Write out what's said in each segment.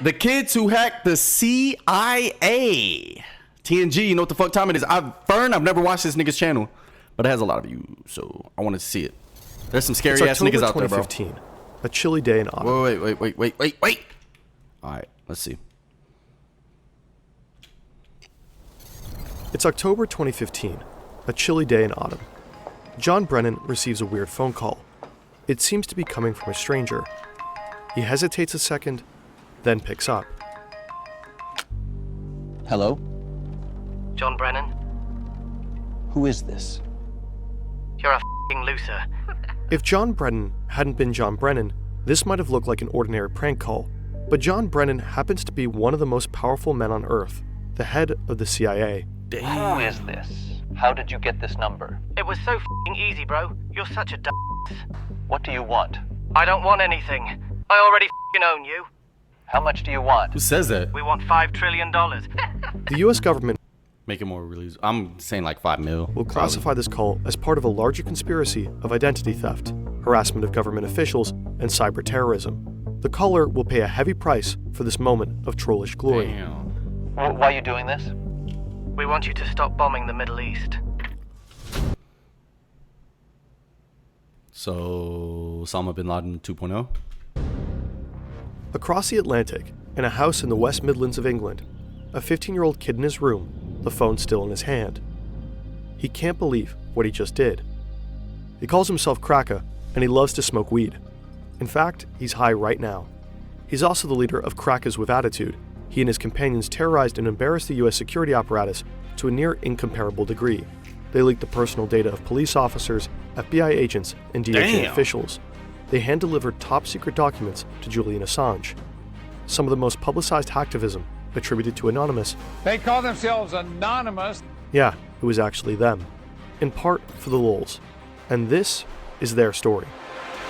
The kids who hacked the CIA. TNG, you know what the fuck time it is? I've never watched this nigga's channel, but it has a lot of views, so I wanted to see it. There's some scary ass niggas out there, bro. 2015, a chilly day in autumn. Wait. All right, let's see. It's October 2015, a chilly day in autumn. John Brennan receives a weird phone call. It seems to be coming from a stranger. He hesitates a second, then picks up. Hello? John Brennan? Who is this? You're a f***ing loser. If John Brennan hadn't been John Brennan, this might have looked like an ordinary prank call. But John Brennan happens to be one of the most powerful men on Earth, the head of the CIA. Who is this? How did you get this number? It was so f***ing easy, bro. You're such a What do you want? I don't want anything. I already f***ing own you. How much do you want? Who says that? We want $5 trillion. The US government Make it more release. I'm saying like 5 mil. will classify this call as part of a larger conspiracy of identity theft, harassment of government officials, and cyber terrorism. The caller will pay a heavy price for this moment of trollish glory. Damn. Why are you doing this? We want you to stop bombing the Middle East. So, Osama bin Laden 2.0? Across the Atlantic, in a house in the West Midlands of England, a 15-year-old kid in his room, the phone still in his hand. He can't believe what he just did. He calls himself Kueker, and he loves to smoke weed. In fact, he's high right now. He's also the leader of Crackers with Attitude. He and his companions terrorized and embarrassed the US security apparatus to a near incomparable degree. They leaked the personal data of police officers, FBI agents, and DOJ officials. They hand-delivered top-secret documents to Julian Assange. Some of the most publicized hacktivism attributed to Anonymous. They call themselves Anonymous. Yeah, it was actually them. In part for the lulz. And this is their story.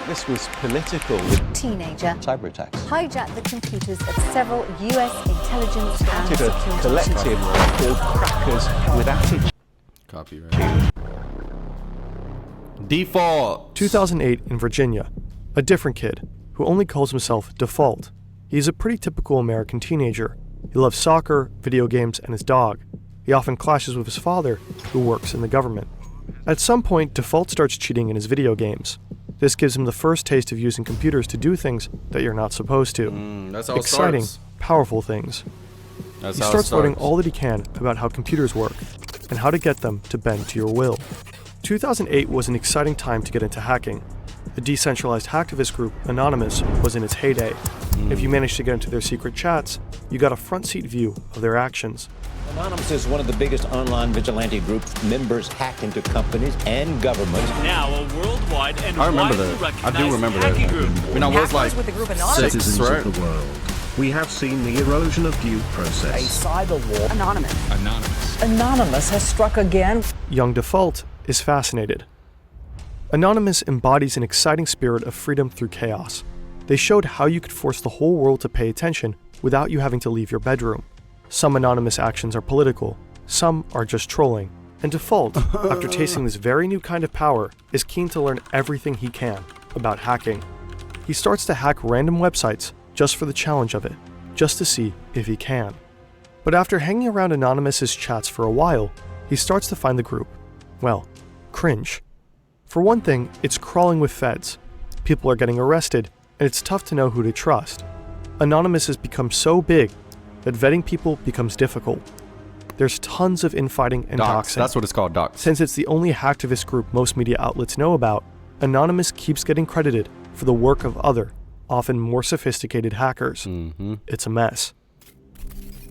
This was political. Teenager Cyber attacks. hijacked the computers of several US intelligence and Did a security collective chiefs. called Crackers with Attitude. Copyright. Default. 2008 in Virginia. A different kid, who only calls himself Default. He's a pretty typical American teenager. He loves soccer, video games, and his dog. He often clashes with his father, who works in the government. At some point, Default starts cheating in his video games. This gives him the first taste of using computers to do things that you're not supposed to. That's how Exciting, it starts. powerful things. That's He how starts it learning starts. all that he can about how computers work and how to get them to bend to your will. 2008 was an exciting time to get into hacking. The decentralized hacktivist group Anonymous was in its heyday. If you managed to get into their secret chats, you got a front-seat view of their actions. Anonymous is one of the biggest online vigilante groups. Members hack into companies and governments. Now a worldwide and I remember widely that. I recognized do remember that. hacking group. I mean, I was like with the group Anonymous. 6, Citizens right? of the world, we have seen the erosion of due A process. cyber war. Anonymous. Anonymous. Anonymous has struck again. Young Default is fascinated. Anonymous embodies an exciting spirit of freedom through chaos. They showed how you could force the whole world to pay attention without you having to leave your bedroom. Some Anonymous actions are political, some are just trolling, and Default, after tasting this very new kind of power, is keen to learn everything he can about hacking. He starts to hack random websites just for the challenge of it, just to see if he can. But after hanging around Anonymous's chats for a while, he starts to find the group, well, cringe. For one thing, it's crawling with feds. People are getting arrested, and it's tough to know who to trust. Anonymous has become so big that vetting people becomes difficult. There's tons of infighting and Docs. doxing. That's what it's called, docs. Since it's the only hacktivist group most media outlets know about, Anonymous keeps getting credited for the work of other, often more sophisticated hackers. It's a mess.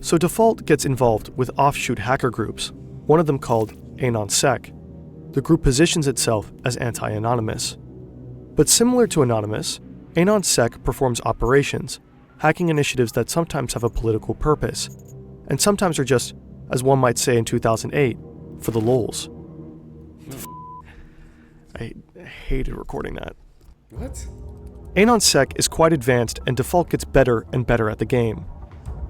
So Default gets involved with offshoot hacker groups, one of them called AnonSec. The group positions itself as anti-Anonymous. But similar to Anonymous, AnonSec performs operations, hacking initiatives that sometimes have a political purpose, and sometimes are just, as one might say in 2008, for the lulz. I hated recording that. What? AnonSec is quite advanced, and Default gets better and better at the game.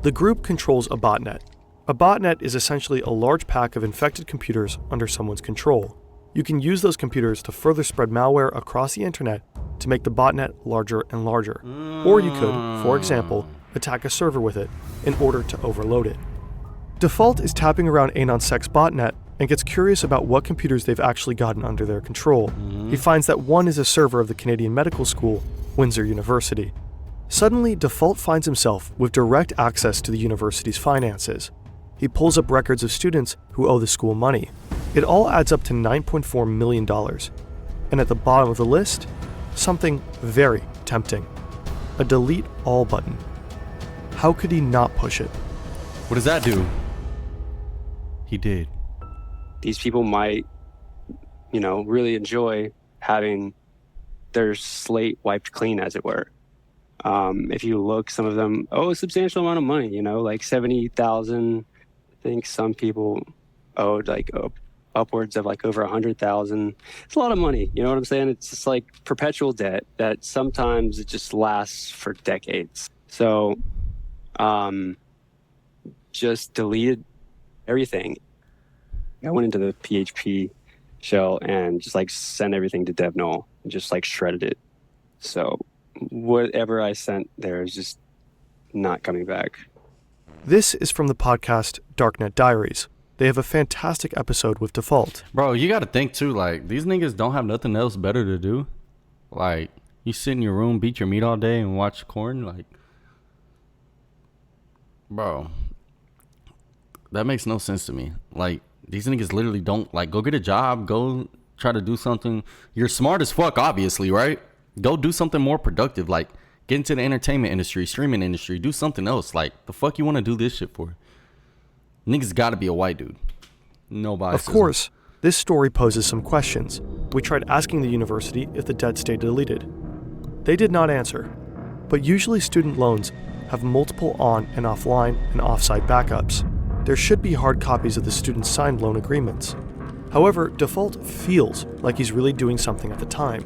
The group controls a botnet. A botnet is essentially a large pack of infected computers under someone's control. You can use those computers to further spread malware across the internet to make the botnet larger and larger. Or you could, for example, attack a server with it in order to overload it. Default is tapping around AnonSec's botnet and gets curious about what computers they've actually gotten under their control. He finds that one is a server of the Canadian Medical School, Windsor University. Suddenly, Default finds himself with direct access to the university's finances. He pulls up records of students who owe the school money. It all adds up to $9.4 million. And at the bottom of the list, something very tempting. A delete all button. How could he not push it? What does that do? He did. These people might, really enjoy having their slate wiped clean, as it were. If you look, some of them owe a substantial amount of money, like $70,000. I think some people owed upwards of over $100,000. It's a lot of money. You know what I'm saying? It's just like perpetual debt that sometimes it just lasts for decades. So, just deleted everything. I went into the PHP shell and just sent everything to dev null and just shredded it. So whatever I sent there is just not coming back. This is from the podcast Darknet Diaries. They have a fantastic episode with Default. Bro, you gotta think too, these niggas don't have nothing else better to do. You sit in your room, beat your meat all day and watch corn, bro, that makes no sense to me. These niggas literally don't, go get a job, go try to do something. You're smart as fuck, obviously, right? Go do something more productive, get into the entertainment industry, streaming industry, do something else. The fuck you want to do this shit for? Niggas gotta be a white dude. No bias. Of course, this story poses some questions. We tried asking the university if the debt stayed deleted. They did not answer. But usually student loans have multiple on and offline and offsite backups. There should be hard copies of the student's signed loan agreements. However, Default feels like he's really doing something at the time.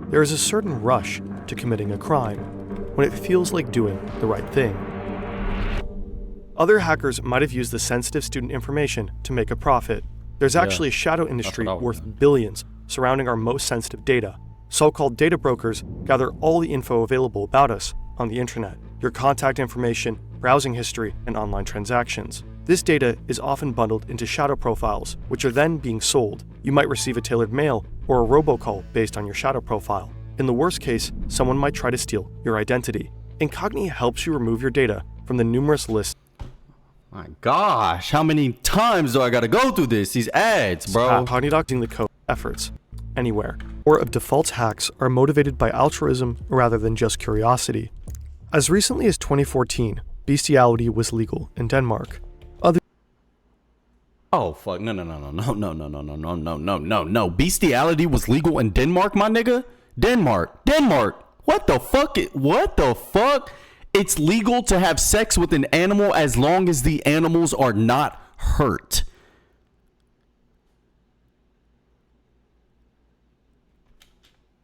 There is a certain rush to committing a crime when it feels like doing the right thing. Other hackers might have used the sensitive student information to make a profit. There's actually a shadow industry worth billions surrounding our most sensitive data. So-called data brokers gather all the info available about us on the internet, your contact information, browsing history, and online transactions. This data is often bundled into shadow profiles, which are then being sold. You might receive a tailored mail or a robocall based on your shadow profile. In the worst case, someone might try to steal your identity. Incogni helps you remove your data from the numerous lists. My gosh, how many times do I gotta go through this? These ads, bro. Cognidocting the code efforts anywhere. Or of Default's hacks are motivated by altruism rather than just curiosity. As recently as 2014, bestiality was legal in Denmark. Oh fuck, no. Bestiality was legal in Denmark, my nigga? Denmark. What the fuck? It's legal to have sex with an animal as long as the animals are not hurt.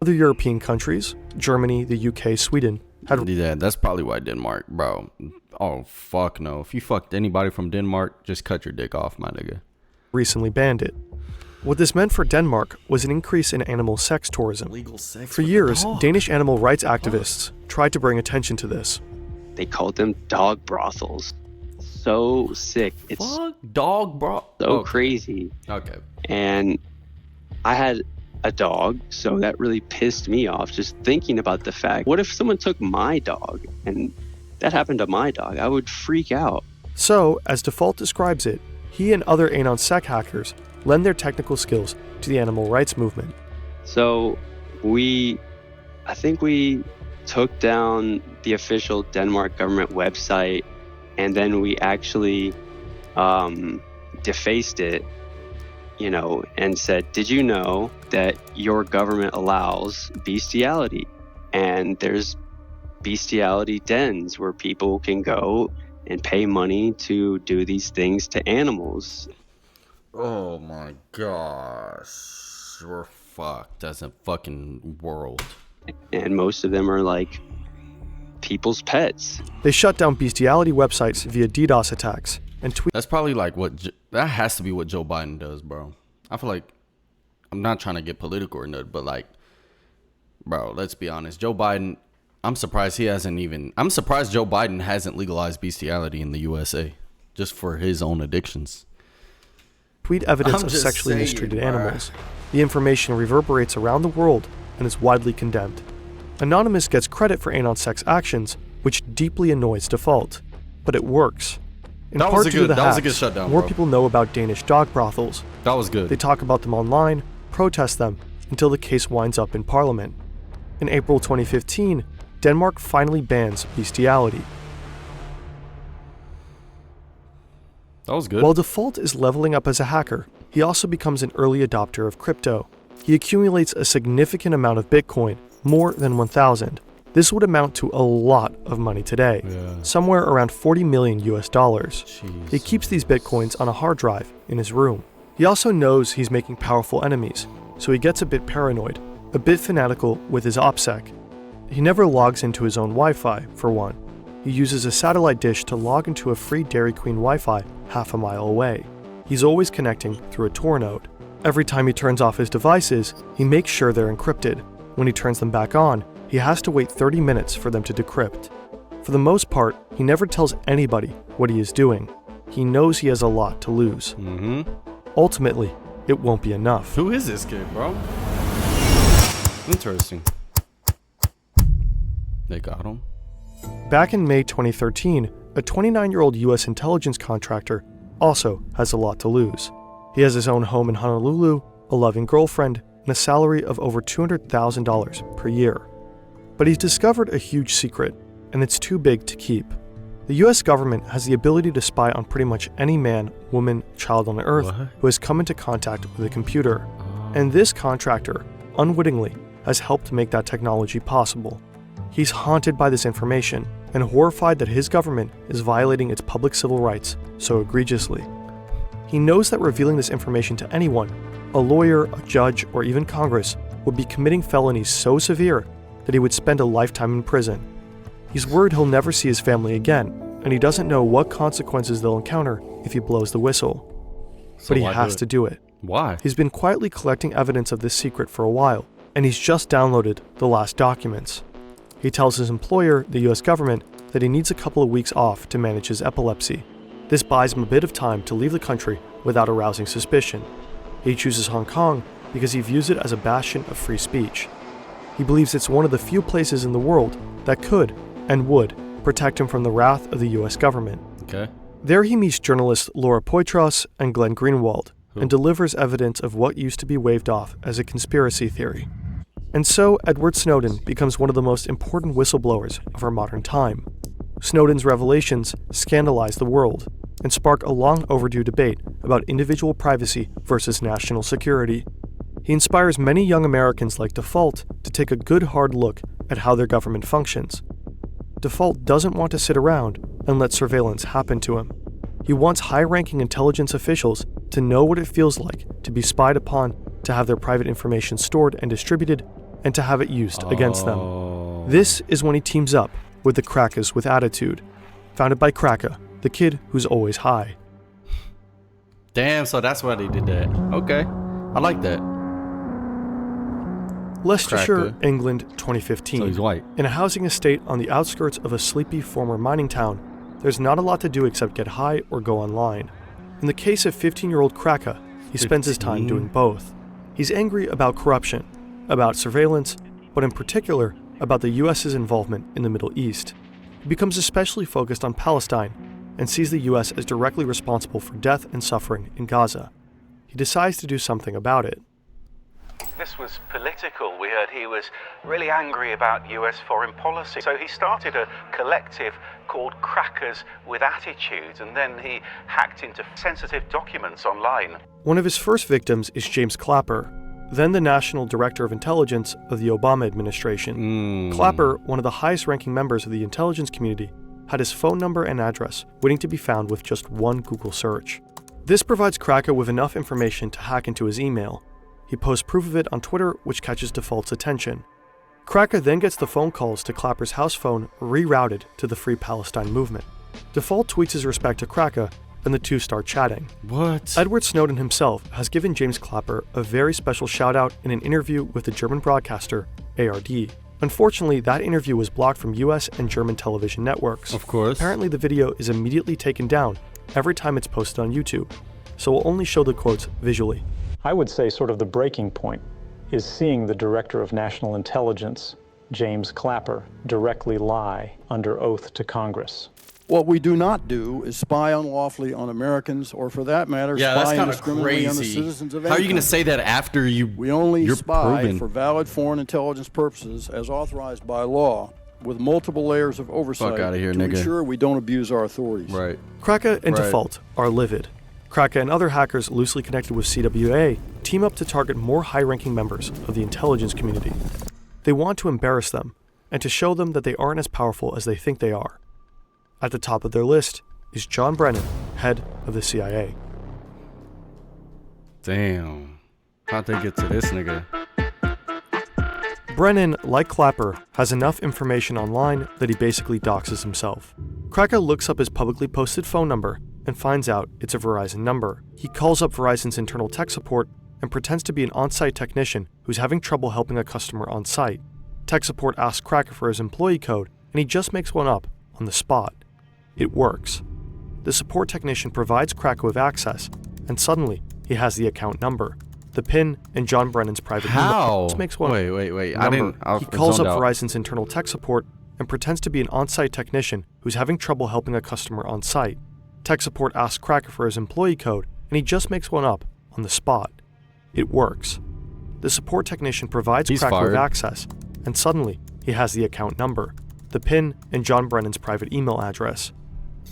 Other European countries, Germany, the UK, Sweden, had... Yeah, that's probably why Denmark, bro. Oh, fuck no. If you fucked anybody from Denmark, just cut your dick off, my nigga. Recently banned it. What this meant for Denmark was an increase in animal sex tourism. Legal sex for years, Danish animal rights activists tried to bring attention to this. They called them dog brothels. So sick. It's fuck dog bro. So crazy. Okay. And I had a dog, so that really pissed me off just thinking about the fact, what if someone took my dog and that happened to my dog? I would freak out. So, as Default describes it, he and other AnonSec hackers lend their technical skills to the animal rights movement. So I think we took down the official Denmark government website, and then we actually defaced it, and said, did you know that your government allows bestiality? And there's bestiality dens where people can go and pay money to do these things to animals. Oh my gosh. We're fucked as a fucking world. And most of them are people's pets. They shut down bestiality websites via DDoS attacks and tweet. That's probably that has to be what Joe Biden does, bro. I feel like, I'm not trying to get political or nothing, but bro, let's be honest. Joe Biden, I'm surprised Joe Biden hasn't legalized bestiality in the USA just for his own addictions. Tweet evidence of sexually mistreated animals. The information reverberates around the world and is widely condemned. Anonymous gets credit for Anon's sex actions, which deeply annoys Default. But it works. In part due to the hacks, good shutdown, more bro. people know about Danish dog brothels. That was good. They talk about them online, protest them, until the case winds up in Parliament. In April 2015, Denmark finally bans bestiality. That was good. While Default is leveling up as a hacker, he also becomes an early adopter of crypto. He accumulates a significant amount of Bitcoin, more than 1,000. This would amount to a lot of money today, somewhere around $40 million US. Jeez. He keeps these Bitcoins on a hard drive in his room. He also knows he's making powerful enemies, so he gets a bit paranoid, a bit fanatical with his OPSEC. He never logs into his own Wi-Fi, for one. He uses a satellite dish to log into a free Dairy Queen Wi-Fi half a mile away. He's always connecting through a Tor node. Every time he turns off his devices, he makes sure they're encrypted. When he turns them back on, he has to wait 30 minutes for them to decrypt. For the most part, he never tells anybody what he is doing. He knows he has a lot to lose. Ultimately, it won't be enough. Who is this kid, bro? Interesting. They got him. Back in May 2013, a 29-year-old US intelligence contractor also has a lot to lose. He has his own home in Honolulu, a loving girlfriend, and a salary of over $200,000 per year. But he's discovered a huge secret, and it's too big to keep. The US government has the ability to spy on pretty much any man, woman, child on Earth who has come into contact with a computer. And this contractor, unwittingly, has helped make that technology possible. He's haunted by this information and horrified that his government is violating its public civil rights so egregiously. He knows that revealing this information to anyone, a lawyer, a judge, or even Congress, would be committing felonies so severe that he would spend a lifetime in prison. He's worried he'll never see his family again, and he doesn't know what consequences they'll encounter if he blows the whistle. But he has to do it. Why? He's been quietly collecting evidence of this secret for a while, and he's just downloaded the last documents. He tells his employer, the US government, that he needs a couple of weeks off to manage his epilepsy. This buys him a bit of time to leave the country without arousing suspicion. He chooses Hong Kong because he views it as a bastion of free speech. He believes it's one of the few places in the world that could and would protect him from the wrath of the US government. Okay. There he meets journalists Laura Poitras and Glenn Greenwald and delivers evidence of what used to be waved off as a conspiracy theory. And so Edward Snowden becomes one of the most important whistleblowers of our modern time. Snowden's revelations scandalize the world and spark a long overdue debate about individual privacy versus national security. He inspires many young Americans like Default to take a good hard look at how their government functions. Default doesn't want to sit around and let surveillance happen to him. He wants high-ranking intelligence officials to know what it feels like to be spied upon, to have their private information stored and distributed, and to have it used against them. This is when he teams up with the Crackers with Attitude, founded by Cracker, the kid who's always high. Damn, so that's why they did that. Okay, I like that. Leicestershire, England, 2015. So he's white. In a housing estate on the outskirts of a sleepy former mining town, there's not a lot to do except get high or go online. In the case of 15-year-old Cracker, he spends his time doing both. He's angry about corruption, about surveillance, but in particular about the US's involvement in the Middle East. He becomes especially focused on Palestine and sees the US as directly responsible for death and suffering in Gaza. He decides to do something about it. This was political. We heard he was really angry about US foreign policy. So he started a collective called Crackers with Attitude, and then he hacked into sensitive documents online. One of his first victims is James Clapper, then the National Director of Intelligence of the Obama administration. Clapper, one of the highest-ranking members of the intelligence community, had his phone number and address waiting to be found with just one Google search. This provides Cracker with enough information to hack into his email. He posts proof of it on Twitter, which catches Default's attention. Cracker then gets the phone calls to Clapper's house phone rerouted to the Free Palestine movement. Default tweets his respect to Cracker, and the two start chatting. What? Edward Snowden himself has given James Clapper a very special shout-out in an interview with the German broadcaster ARD. Unfortunately, that interview was blocked from US and German television networks. Of course. Apparently, the video is immediately taken down every time it's posted on YouTube, so we'll only show the quotes visually. I would say sort of the breaking point is seeing the Director of National Intelligence, James Clapper, directly lie under oath to Congress. What we do not do is spy unlawfully on Americans, or for that matter, Yeah, that's spy kind of indiscriminately on the crazy. citizens of any How are you going to country. say that after We only you're spy proven? for valid foreign intelligence purposes as authorized by law, with multiple layers of oversight Fuck outta here, to nigga. ensure we don't abuse our authorities. Right. Kraken and Right. Default are livid. Kraken and other hackers loosely connected with CWA team up to target more high-ranking members of the intelligence community. They want to embarrass them and to show them that they aren't as powerful as they think they are. At the top of their list is John Brennan, head of the CIA. Damn. How'd they get to this nigga? Brennan, like Clapper, has enough information online that he basically doxes himself. Kraken looks up his publicly posted phone number and finds out it's a Verizon number. He calls up Verizon's internal tech support and pretends to be an on-site technician who's having trouble helping a customer on site. Tech support asks Kraken for his employee code, and he just makes one up on the spot. It works. The support technician provides Kraken with access, and suddenly he has the account number, the PIN, and John Brennan's private email. How? Just makes one Wait. number. He calls up zoned out. Verizon's internal tech support and pretends to be an on-site technician who's having trouble helping a customer on site. Tech support asks Kraken for his employee code, and he just makes one up on the spot. It works. The support technician provides Kraken with access, and suddenly he has the account number, the PIN, and John Brennan's private email address.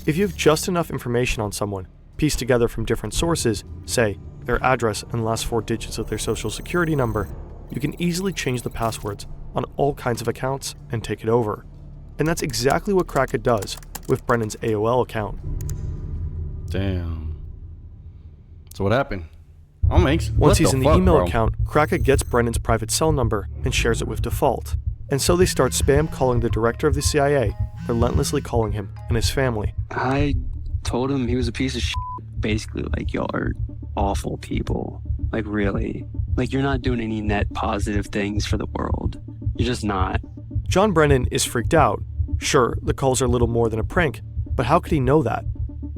If you have just enough information on someone, pieced together from different sources, say their address and last 4 digits of their social security number, you can easily change the passwords on all kinds of accounts and take it over. And that's exactly what Kraken does with Brennan's AOL account. Damn. So what happened? I'm anxious. Once he's in the email account, Kraken gets Brennan's private cell number and shares it with Default. And so they start spam calling the director of the CIA, relentlessly calling him and his family. I told him he was a piece of shit. Basically, like, y'all are awful people. Like, really. Like, you're not doing any net positive things for the world. You're just not. John Brennan is freaked out. Sure, the calls are little more than a prank, but how could he know that?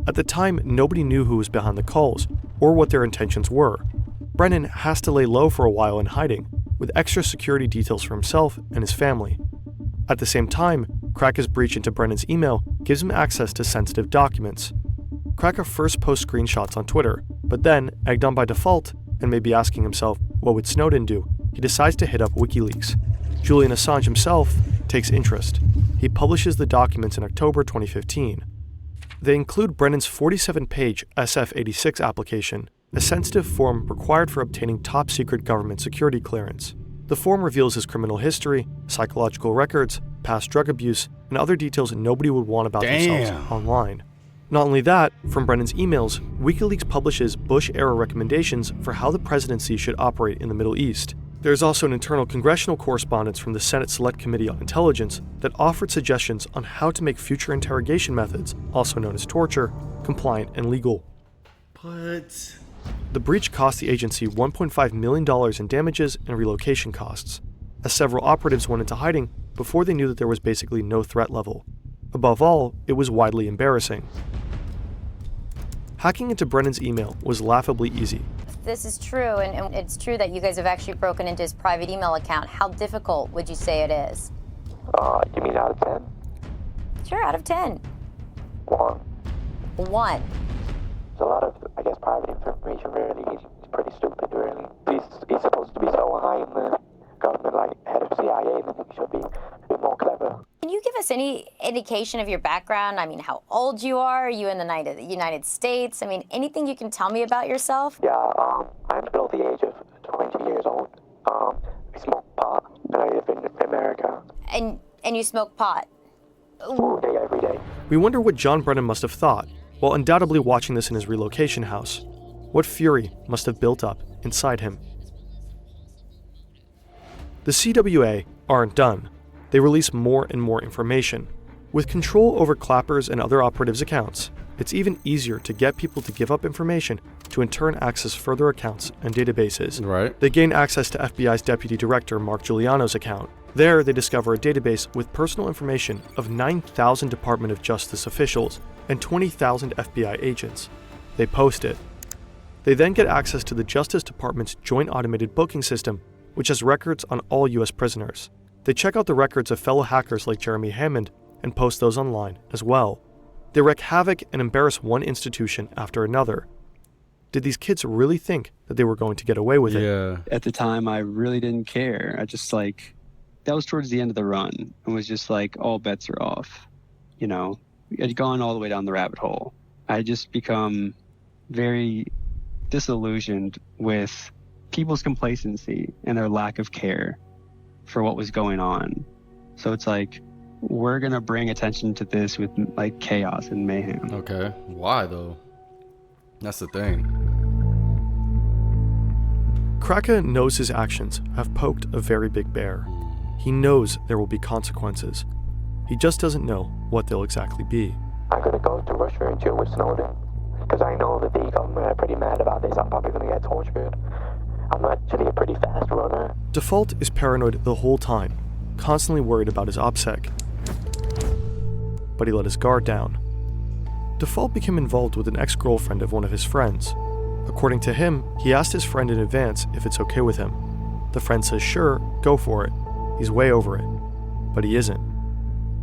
At the time, nobody knew who was behind the calls, or what their intentions were. Brennan has to lay low for a while in hiding, with extra security details for himself and his family. At the same time, Kraken's breach into Brennan's email gives him access to sensitive documents. Kraken first posts screenshots on Twitter, but then, egged on by Default, and maybe asking himself, what would Snowden do, he decides to hit up WikiLeaks. Julian Assange himself takes interest. He publishes the documents in October 2015. They include Brennan's 47-page SF-86 application, a sensitive form required for obtaining top-secret government security clearance. The form reveals his criminal history, psychological records, past drug abuse, and other details nobody would want about themselves online. Not only that, from Brennan's emails, WikiLeaks publishes Bush-era recommendations for how the presidency should operate in the Middle East. There is also an internal congressional correspondence from the Senate Select Committee on Intelligence that offered suggestions on how to make future interrogation methods, also known as torture, compliant and legal. What? The breach cost the agency $1.5 million in damages and relocation costs, as several operatives went into hiding before they knew that there was basically no threat level. Above all, it was widely embarrassing. Hacking into Brennan's email was laughably easy. This is true, and it's true that you guys have actually broken into his private email account. How difficult would you say it is? You mean out of 10? Sure, out of 10. 1. 1. There's a lot of, I guess, private information, really. He's pretty stupid, really. He's supposed to be so high in the government, like head of CIA, then he should be a bit more clever. Can you give us any indication of your background? I mean, how old you are you in the United States? I mean, anything you can tell me about yourself? Yeah, I'm below the age of 20 years old. I smoke pot, and I live in America. And you smoke pot? All day, every day. We wonder what John Brennan must have thought, while undoubtedly watching this in his relocation house. What fury must have built up inside him. The CWA aren't done. They release more and more information. With control over Clapper's and other operatives' accounts, it's even easier to get people to give up information to in turn access further accounts and databases. Right. They gain access to FBI's Deputy Director Mark Giuliano's account, There, they discover a database with personal information of 9,000 Department of Justice officials and 20,000 FBI agents. They post it. They then get access to the Justice Department's Joint Automated Booking System, which has records on all US prisoners. They check out the records of fellow hackers like Jeremy Hammond and post those online as well. They wreak havoc and embarrass one institution after another. Did these kids really think that they were going to get away with it? At the time, I really didn't care. I just that was towards the end of the run and was just all bets are off. You know, I'd gone all the way down the rabbit hole. I just become very disillusioned with people's complacency and their lack of care for what was going on. So it's we're going to bring attention to this with chaos and mayhem. Okay. Why though? That's the thing. Kueker knows his actions have poked a very big bear. He knows there will be consequences. He just doesn't know what they'll exactly be. I'm going to go to Russia and chill with Snowden, because I know that the government are pretty mad about this. I'm probably going to get tortured. I'm actually a pretty fast runner. Default is paranoid the whole time, constantly worried about his OPSEC. But he let his guard down. Default became involved with an ex-girlfriend of one of his friends. According to him, he asked his friend in advance if it's okay with him. The friend says sure, go for it. He's way over it. But he isn't.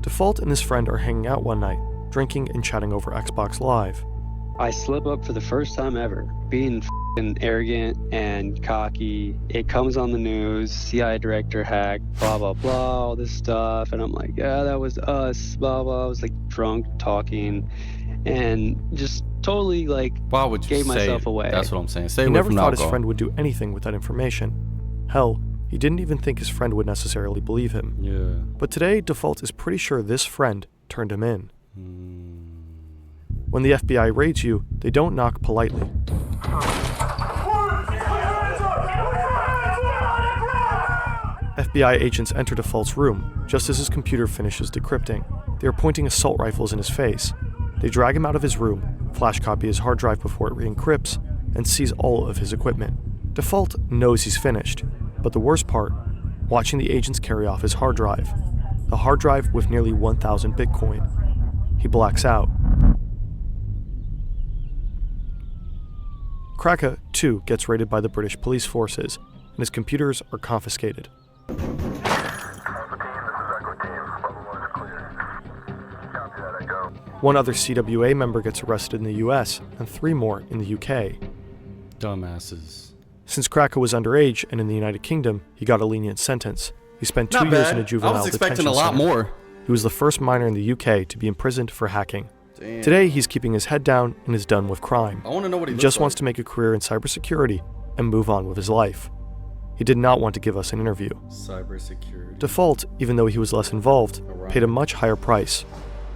Default and his friend are hanging out one night, drinking and chatting over Xbox Live. I slip up for the first time ever, being f***ing arrogant and cocky. It comes on the news, CIA director hacked, blah, blah, blah, all this stuff. And I'm like, yeah, that was us, blah, blah. I was drunk, talking, and just totally why would you gave say myself it? Away. That's what I'm saying. Stay he away never from thought alcohol. his friend would do anything with that information. Hell, he didn't even think his friend would necessarily believe him. Yeah. But today, Default is pretty sure this friend turned him in. When the FBI raids you, they don't knock politely. FBI agents enter Default's room just as his computer finishes decrypting. They are pointing assault rifles in his face. They drag him out of his room, flash copy his hard drive before it re-encrypts, and seize all of his equipment. Default knows he's finished, but the worst part, watching the agents carry off his hard drive. The hard drive with nearly 1,000 Bitcoin. He blacks out. Kueker, too, gets raided by the British police forces, and his computers are confiscated. One other CWA member gets arrested in the US, and 3 more in the UK. Dumbasses. Since Kueker was underage and in the United Kingdom, he got a lenient sentence. He spent 2 years in a juvenile I was expecting detention a lot center. more. He was the first minor in the UK to be imprisoned for hacking. Damn. Today, he's keeping his head down and is done with crime. I want to know what he just looks wants like. to make a career in cybersecurity and move on with his life. He did not want to give us an interview. Cybersecurity. Default, even though he was less involved, paid a much higher price.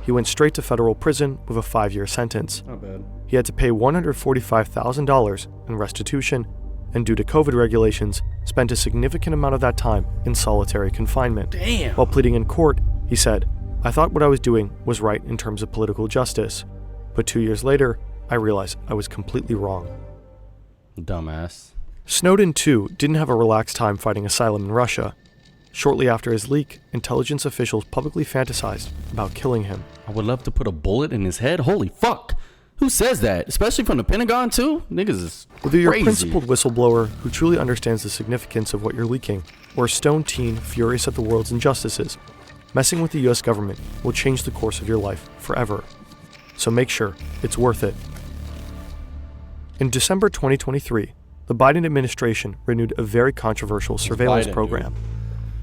He went straight to federal prison with a 5-year sentence. Not bad. He had to pay $145,000 in restitution, and due to COVID regulations, spent a significant amount of that time in solitary confinement. Damn. While pleading in court, he said, "I thought what I was doing was right in terms of political justice, but 2 years later, I realized I was completely wrong." Dumbass. Snowden, too, didn't have a relaxed time fighting asylum in Russia. Shortly after his leak, intelligence officials publicly fantasized about killing him. I would love to put a bullet in his head. Holy fuck. Who says that? Especially from the Pentagon, too? Niggas is Whether you're crazy. a principled whistleblower who truly understands the significance of what you're leaking, or a stone teen furious at the world's injustices, messing with the US government will change the course of your life forever. So make sure it's worth it. In December 2023, the Biden administration renewed a very controversial surveillance Biden, program.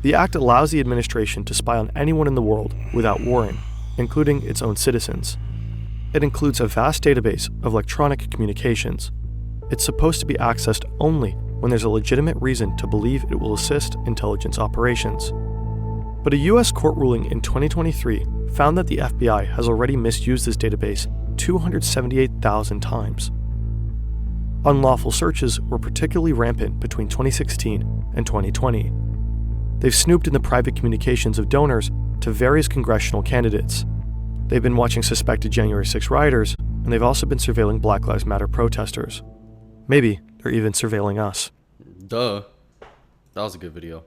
The act allows the administration to spy on anyone in the world without warrant, including its own citizens. It includes a vast database of electronic communications. It's supposed to be accessed only when there's a legitimate reason to believe it will assist intelligence operations. But a US court ruling in 2023 found that the FBI has already misused this database 278,000 times. Unlawful searches were particularly rampant between 2016 and 2020. They've snooped in the private communications of donors to various congressional candidates. They've been watching suspected January 6 rioters, and they've also been surveilling Black Lives Matter protesters. Maybe they're even surveilling us. Duh. That was a good video.